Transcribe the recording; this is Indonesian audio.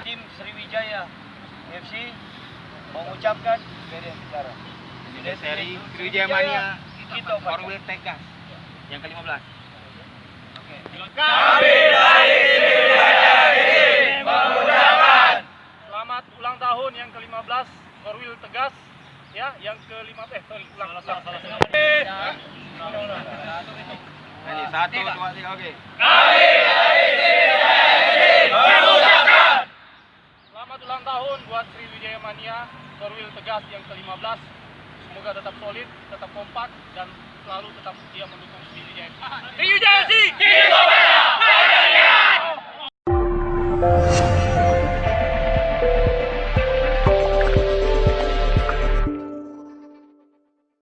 Tim Sriwijaya FC mengucapkan Seri Sriwijaya Mania kita Korwil Tegas yang ke-15. Kami dari Sriwijaya ini mengucapkan selamat ulang tahun yang ke-15 Korwil Tegas ya, yang ke-15 Ini 1, 2, 3, oke. Kami dari Sriwijaya ini mengucapkan selamat ulang tahun buat Sriwijaya Mania Korwil Tegas yang ke-15. Semoga tetap solid, tetap kompak, dan selalu tetap setia mendukung Sriwijaya. Sriwijaya sih!